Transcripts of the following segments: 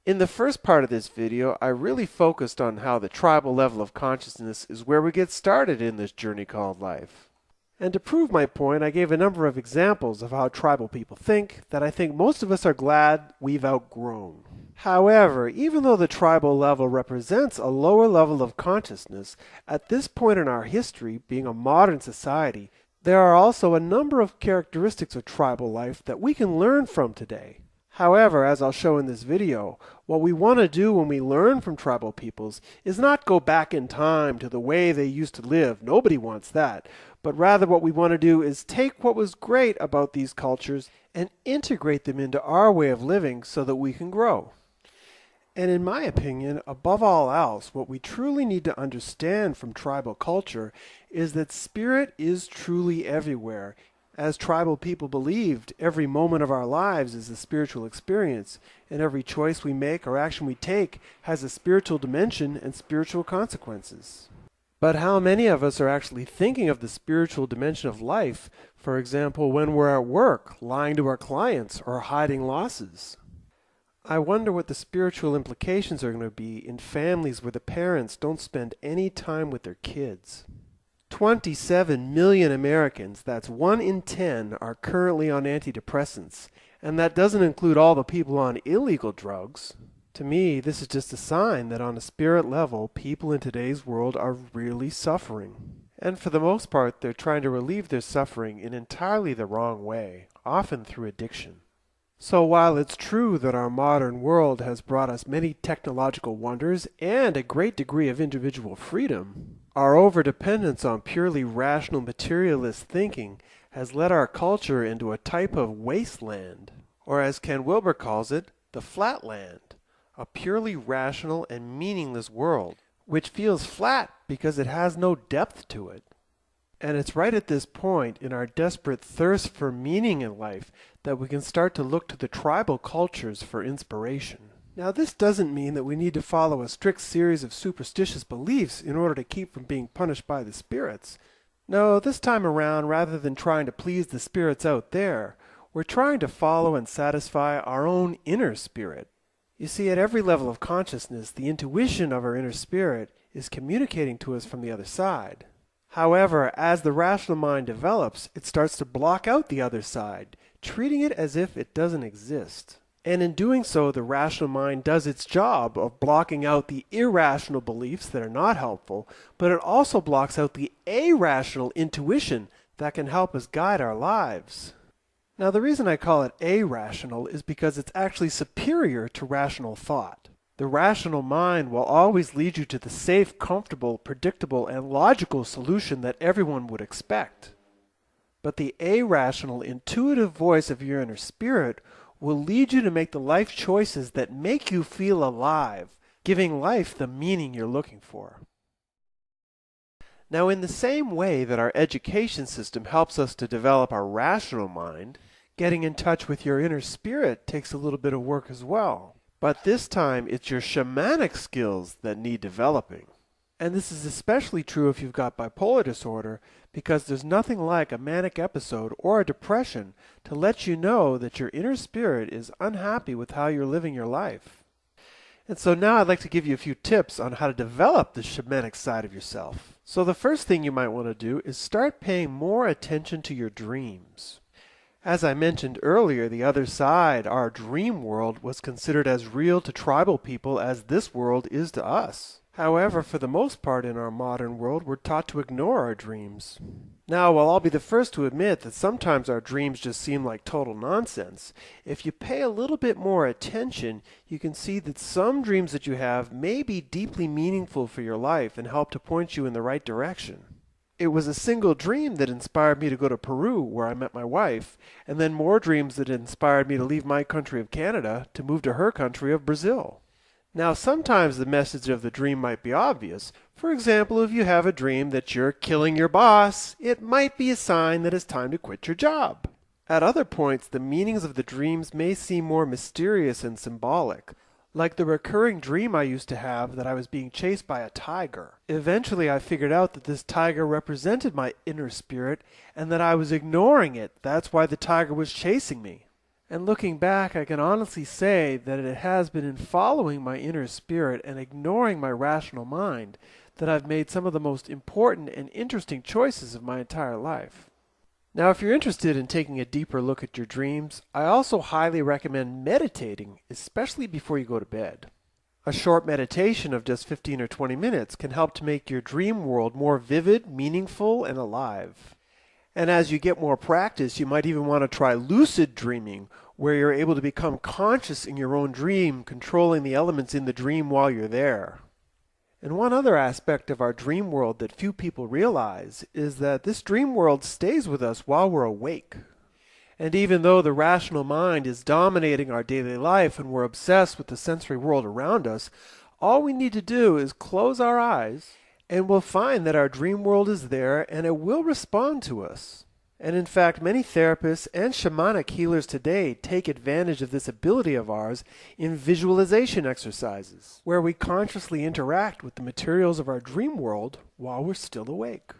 In the first part of this video, I really focused on how the tribal level of consciousness is where we get started in this journey called life. And to prove my point, I gave a number of examples of how tribal people think that I think most of us are glad we've outgrown. However, even though the tribal level represents a lower level of consciousness, at this point in our history, being a modern society, there are also a number of characteristics of tribal life that we can learn from today. However, as I'll show in this video, what we want to do when we learn from tribal peoples is not go back in time to the way they used to live. Nobody wants that. But rather what we want to do is take what was great about these cultures and integrate them into our way of living so that we can grow. And in my opinion, above all else, what we truly need to understand from tribal culture is that spirit is truly everywhere. As tribal people believed, every moment of our lives is a spiritual experience, and every choice we make or action we take has a spiritual dimension and spiritual consequences. But how many of us are actually thinking of the spiritual dimension of life, for example, when we're at work, lying to our clients, or hiding losses? I wonder what the spiritual implications are going to be in families where the parents don't spend any time with their kids. 27 million Americans, that's 1 in 10, are currently on antidepressants, and that doesn't include all the people on illegal drugs. To me, this is just a sign that on a spirit level, people in today's world are really suffering. And for the most part, they're trying to relieve their suffering in entirely the wrong way, often through addiction. So while it's true that our modern world has brought us many technological wonders and a great degree of individual freedom, our overdependence on purely rational materialist thinking has led our culture into a type of wasteland, or as Ken Wilber calls it, the flatland, a purely rational and meaningless world, which feels flat because it has no depth to it. And it's right at this point in our desperate thirst for meaning in life that we can start to look to the tribal cultures for inspiration. Now, this doesn't mean that we need to follow a strict series of superstitious beliefs in order to keep from being punished by the spirits. No, this time around, rather than trying to please the spirits out there, we're trying to follow and satisfy our own inner spirit. You see, at every level of consciousness, the intuition of our inner spirit is communicating to us from the other side. However, as the rational mind develops, it starts to block out the other side, treating it as if it doesn't exist. And in doing so, the rational mind does its job of blocking out the irrational beliefs that are not helpful, but it also blocks out the irrational intuition that can help us guide our lives. Now, the reason I call it irrational is because it's actually superior to rational thought. The rational mind will always lead you to the safe, comfortable, predictable, and logical solution that everyone would expect. But the irrational, intuitive voice of your inner spirit will lead you to make the life choices that make you feel alive, giving life the meaning you're looking for. Now, in the same way that our education system helps us to develop our rational mind, getting in touch with your inner spirit takes a little bit of work as well. But this time, it's your shamanic skills that need developing. And this is especially true if you've got bipolar disorder, because there's nothing like a manic episode or a depression to let you know that your inner spirit is unhappy with how you're living your life. And so now I'd like to give you a few tips on how to develop the shamanic side of yourself. So the first thing you might want to do is start paying more attention to your dreams. As I mentioned earlier, the other side, our dream world, was considered as real to tribal people as this world is to us. However, for the most part in our modern world, we're taught to ignore our dreams. Now, while I'll be the first to admit that sometimes our dreams just seem like total nonsense, if you pay a little bit more attention, you can see that some dreams that you have may be deeply meaningful for your life and help to point you in the right direction. It was a single dream that inspired me to go to Peru, where I met my wife, and then more dreams that inspired me to leave my country of Canada to move to her country of Brazil. Now, sometimes the message of the dream might be obvious. For example, if you have a dream that you're killing your boss, it might be a sign that it's time to quit your job. At other points, the meanings of the dreams may seem more mysterious and symbolic, like the recurring dream I used to have that I was being chased by a tiger. Eventually, I figured out that this tiger represented my inner spirit and that I was ignoring it. That's why the tiger was chasing me. And looking back, I can honestly say that it has been in following my inner spirit and ignoring my rational mind that I've made some of the most important and interesting choices of my entire life. Now, if you're interested in taking a deeper look at your dreams, I also highly recommend meditating, especially before you go to bed. A short meditation of just 15 or 20 minutes can help to make your dream world more vivid, meaningful, and alive. And as you get more practice, you might even want to try lucid dreaming, where you're able to become conscious in your own dream, controlling the elements in the dream while you're there. And one other aspect of our dream world that few people realize is that this dream world stays with us while we're awake. And even though the rational mind is dominating our daily life and we're obsessed with the sensory world around us, all we need to do is close our eyes and we'll find that our dream world is there and it will respond to us. And in fact, many therapists and shamanic healers today take advantage of this ability of ours in visualization exercises, where we consciously interact with the materials of our dream world while we're still awake.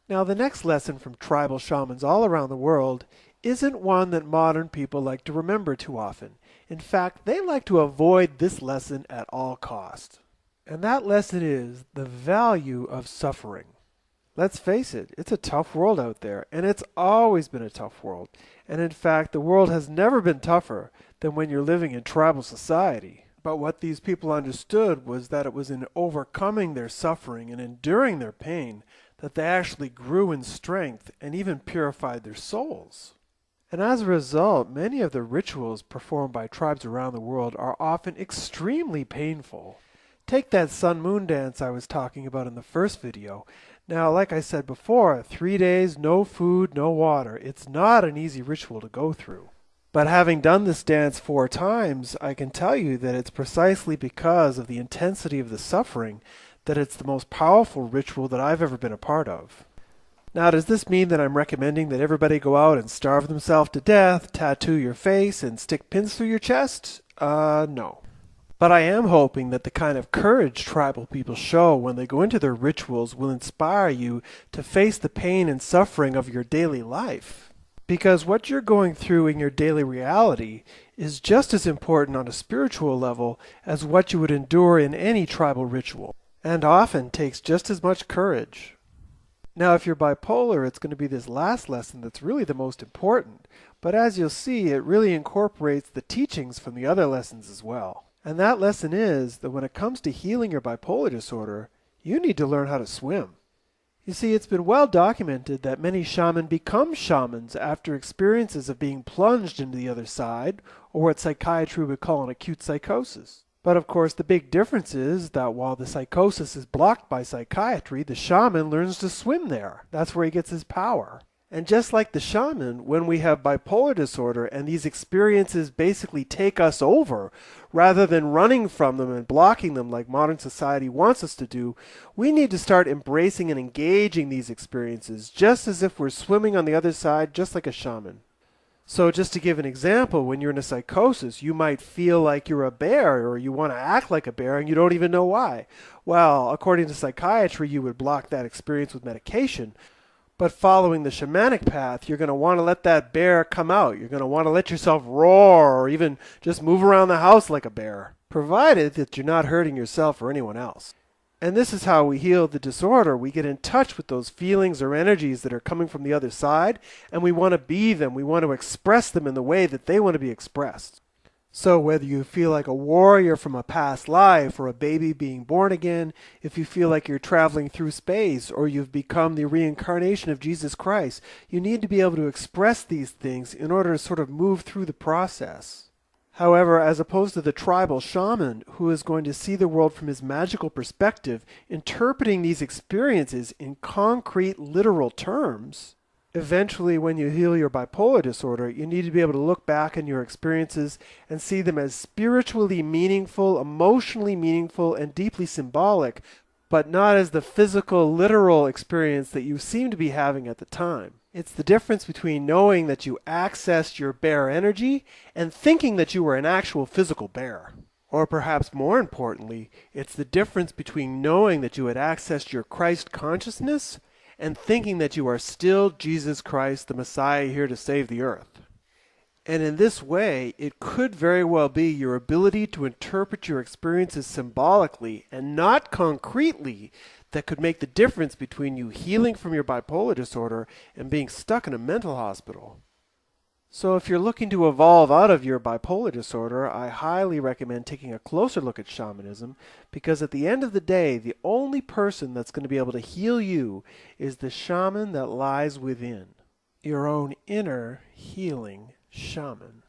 Now, the next lesson from tribal shamans all around the world isn't one that modern people like to remember too often. In fact, they like to avoid this lesson at all costs. And that lesson is the value of suffering. Let's face it, it's a tough world out there, and it's always been a tough world. And in fact, the world has never been tougher than when you're living in tribal society. But what these people understood was that it was in overcoming their suffering and enduring their pain that they actually grew in strength and even purified their souls. And as a result, many of the rituals performed by tribes around the world are often extremely painful. Take that sun-moon dance I was talking about in the first video. Now, like I said before, 3 days, no food, no water. It's not an easy ritual to go through. But having done this dance 4 times, I can tell you that it's precisely because of the intensity of the suffering that it's the most powerful ritual that I've ever been a part of. Now, does this mean that I'm recommending that everybody go out and starve themselves to death, tattoo your face, and stick pins through your chest? No. But I am hoping that the kind of courage tribal people show when they go into their rituals will inspire you to face the pain and suffering of your daily life. Because what you're going through in your daily reality is just as important on a spiritual level as what you would endure in any tribal ritual, and often takes just as much courage. Now, if you're bipolar, it's going to be this last lesson that's really the most important, but as you'll see, it really incorporates the teachings from the other lessons as well. And that lesson is that when it comes to healing your bipolar disorder, you need to learn how to swim. You see, it's been well documented that many shamans become shamans after experiences of being plunged into the other side, or what psychiatry would call an acute psychosis. But of course, the big difference is that while the psychosis is blocked by psychiatry, the shaman learns to swim there. That's where he gets his power. And just like the shaman, when we have bipolar disorder and these experiences basically take us over, rather than running from them and blocking them like modern society wants us to do, we need to start embracing and engaging these experiences just as if we're swimming on the other side, just like a shaman. So just to give an example, when you're in a psychosis, you might feel like you're a bear or you want to act like a bear and you don't even know why. Well, according to psychiatry, you would block that experience with medication. But following the shamanic path, you're going to want to let that bear come out. You're going to want to let yourself roar or even just move around the house like a bear, provided that you're not hurting yourself or anyone else. And this is how we heal the disorder. We get in touch with those feelings or energies that are coming from the other side, and we want to be them. We want to express them in the way that they want to be expressed. So whether you feel like a warrior from a past life or a baby being born again, if you feel like you're traveling through space or you've become the reincarnation of Jesus Christ, you need to be able to express these things in order to sort of move through the process. However, as opposed to the tribal shaman who is going to see the world from his magical perspective, interpreting these experiences in concrete, literal terms, eventually, when you heal your bipolar disorder, you need to be able to look back on your experiences and see them as spiritually meaningful, emotionally meaningful, and deeply symbolic, but not as the physical, literal experience that you seem to be having at the time. It's the difference between knowing that you accessed your bear energy and thinking that you were an actual physical bear. Or perhaps more importantly, it's the difference between knowing that you had accessed your Christ consciousness and thinking that you are still Jesus Christ, the Messiah here to save the earth. And in this way, it could very well be your ability to interpret your experiences symbolically and not concretely that could make the difference between you healing from your bipolar disorder and being stuck in a mental hospital. So if you're looking to evolve out of your bipolar disorder, I highly recommend taking a closer look at shamanism, because at the end of the day, the only person that's going to be able to heal you is the shaman that lies within, your own inner healing shaman.